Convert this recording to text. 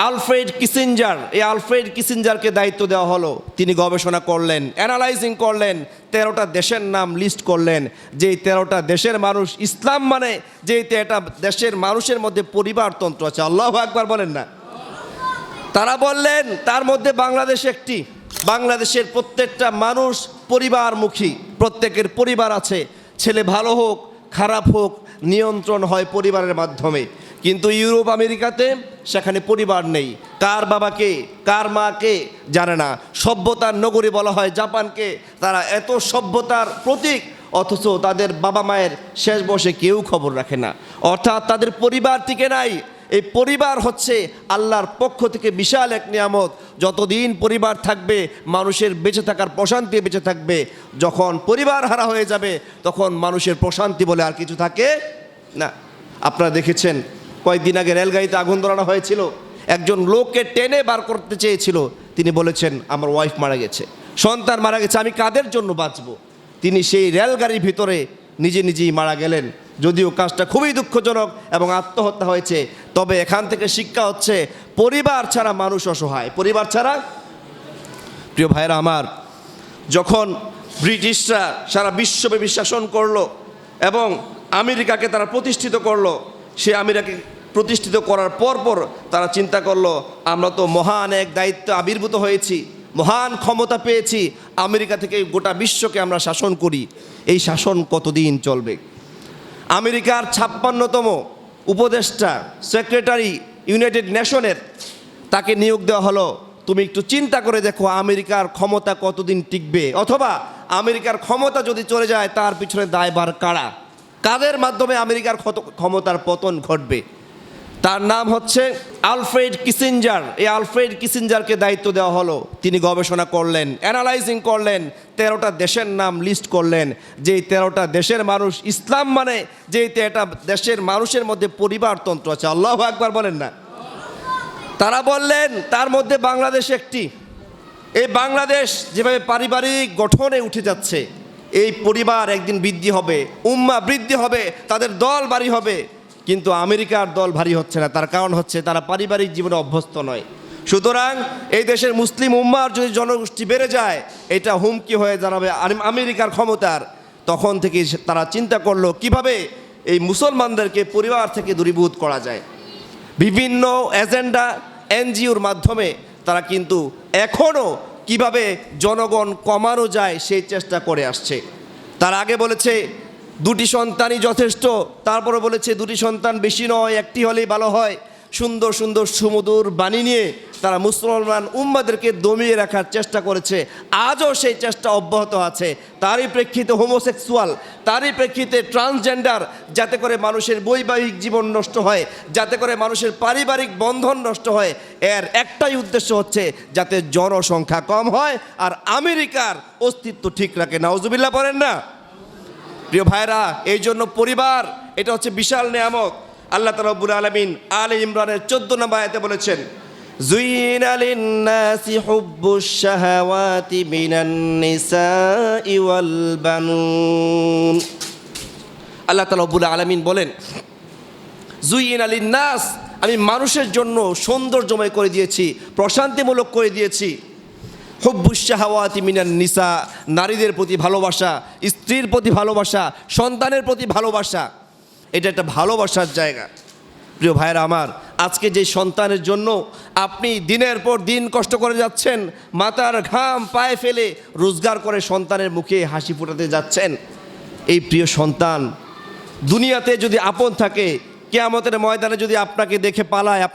Alfred Kissinger, এই Alfred কিসিঞ্জারকে দায়িত্ব দেওয়া হলো। তিনি গবেষণা করলেন, অ্যানালাইজিং করলেন, 13টা দেশের নাম লিস্ট করলেন, যেই 13টা দেশের মানুষ ইসলাম মানে, যেই 13টা দেশের মানুষের মধ্যে পরিবারতন্ত্র আছে। আল্লাহু আকবার বলেন না। তারা বললেন তার মধ্যে বাংলাদেশ একটি। বাংলাদেশের প্রত্যেকটা মানুষ পরিবারমুখী, প্রত্যেকের পরিবার আছে। ছেলে ভালো হোক খারাপ হোক নিয়ন্ত্রণ হয় পরিবারের মাধ্যমে। কিন্তু ইউরোপ আমেরিকাতে সেখানে পরিবার নেই। কার বাবাকে কার মাকে জানে না। সভ্যতার নগরী বলা হয় জাপানকে। তারা এত সভ্যতার প্রতীক, অথচ তাদের বাবা মায়ের শেষ বয়সে কেউ খবর রাখে না। অর্থাৎ তাদের পরিবার টিকে নাই। এই পরিবার হচ্ছে আল্লাহর পক্ষ থেকে বিশাল এক নিয়ামত। যতদিন পরিবার থাকবে মানুষের বেঁচে থাকার প্রশান্তি বেঁচে থাকবে। যখন পরিবার হারা হয়ে যাবে তখন মানুষের প্রশান্তি বলে আর কিছু থাকে না। আপনারা দেখেছেন কয়েকদিন আগে রেলগাড়িতে আগুন ধরানো হয়েছিল। একজন লোককে টেনে বার করতে চেয়েছিল। তিনি বলেছেন আমার ওয়াইফ মারা গেছে, সন্তান মারা গেছে, আমি কাদের জন্য বাঁচব। তিনি সেই রেলগাড়ির ভিতরে নিজেই মারা গেলেন। যদিও কাজটা খুবই দুঃখজনক এবং আত্মহত্যা হয়েছে, তবে এখান থেকে শিক্ষা হচ্ছে পরিবার ছাড়া মানুষ অসহায়। পরিবার ছাড়া, প্রিয় ভাইরা আমার, যখন ব্রিটিশরা সারা বিশ্বব্যাপী শাসন করলো এবং আমেরিকাকে তারা প্রতিষ্ঠিত করলো, সে আমেরিকাকে প্রতিষ্ঠিত করার পর তারা চিন্তা করলো আমরা তো মহান এক দায়িত্ব আবির্ভূত হয়েছি, মহান ক্ষমতা পেয়েছি, আমেরিকা থেকে গোটা বিশ্বকে আমরা শাসন করি। এই শাসন কতদিন চলবে? আমেরিকার 56তম উপদেষ্টা সেক্রেটারি ইউনাইটেড নেশনের তাকে নিয়োগ দেওয়া হলো। তুমি একটু চিন্তা করে দেখো আমেরিকার ক্ষমতা কতদিন টিকবে, অথবা আমেরিকার ক্ষমতা যদি চলে যায় তার পিছনে দায়ভার কারা, কাদের মাধ্যমে আমেরিকার ক্ষমতার পতন ঘটবে। তার নাম হচ্ছে আলফ্রেড কিসিঞ্জার। এই আলফ্রেড কিসিঞ্জারকে দায়িত্ব দেওয়া হলো। তিনি গবেষণা করলেন, অ্যানালাইজিং করলেন, 13টা দেশের নাম লিস্ট করলেন, যেই 13টা দেশের মানুষ ইসলাম মানে, যেই 13টা দেশের মানুষের মধ্যে পরিবারতন্ত্র আছে। আল্লাহু আকবার বলেন না। তারা বললেন তার মধ্যে বাংলাদেশ একটি। এই বাংলাদেশ যেভাবে পারিবারিক গঠনে উঠে যাচ্ছে, এই পরিবার একদিন বৃদ্ধি হবে, উম্মাহ বৃদ্ধি হবে, তাদের দল ভারী হবে। কিন্তু আমেরিকার দল ভারী হচ্ছে না। তার কারণ হচ্ছে তারা পারিবারিক জীবনে অভ্যস্ত নয়। সুতরাং এই দেশের মুসলিম উম্মাহর যদি জনগোষ্ঠী বেড়ে যায়, এটা হুমকি হয়ে দাঁড়াবে আমেরিকার ক্ষমতার। তখন থেকে তারা চিন্তা করলো কিভাবে এই মুসলমানদেরকে পরিবার থেকে দূরীভূত করা যায়। বিভিন্ন এজেন্ডা এনজিওর মাধ্যমে তারা কিন্তু এখনও কিভাবে জনগণ কমানো যায় সেই চেষ্টা করে আসছে। তার আগে বলেছে 2টি সন্তানই যথেষ্ট, তারপরে বলেছে 2টি সন্তান বেশি নয়, একটি হলেই ভালো হয়। সুন্দর সুন্দর সুমধুর বাণী নিয়ে তারা মুসলমান উম্মাদেরকে দমিয়ে রাখার চেষ্টা করেছে। আজও সেই চেষ্টা অব্যাহত আছে। তারই প্রেক্ষিতে হোমোসেক্সুয়াল, তারই প্রেক্ষিতে ট্রান্সজেন্ডার, যাতে করে মানুষের বৈবাহিক জীবন নষ্ট হয়, যাতে করে মানুষের পারিবারিক বন্ধন নষ্ট হয়। এর একটাই উদ্দেশ্য হচ্ছে যাতে জনসংখ্যা কম হয় আর আমেরিকার অস্তিত্ব ঠিক রাখে। নাউজুবিল্লাহ পড়েন না। প্রিয় ভাইরা, এই জন্য পরিবার এটা হচ্ছে বিশাল নিয়ামত। আল্লাহ তাআলা রব্বুল আলামিন আলে ইমরানের 14 নম্বর আয়াতে বলেছেন, যুইনা লিন-নাসি হুব্বুশ শাহাওয়াতি মিনান নিসাই ওয়াল বানুন। আল্লাহ তাআলা রব্বুল আলামিন বলেন, যুইনা লিন-নাস, আমি মানুষের জন্য সৌন্দর্যময় করে দিয়েছি, প্রশান্তিমূলক করে দিয়েছি। হুব্বুশ শাহাওয়াতি মিনান নিসা, নারীদের প্রতি ভালোবাসা, স্ত্রীর প্রতি ভালোবাসা, সন্তানের প্রতি ভালোবাসা, এটা একটা ভালোবাসার জায়গা। প্রিয় ভাইরা আমার, আজকে যে সন্তানের জন্য আপনি দিনের পর দিন কষ্ট করে যাচ্ছেন, মাথার ঘাম পায়ে ফেলে রোজগার করে সন্তানের মুখে হাসি ফোটাতে যাচ্ছেন, এই প্রিয় সন্তান দুনিয়াতে যদি আপন থাকে, কিয়ামতের ময়দানে যদি আপনাকে দেখে পালায়,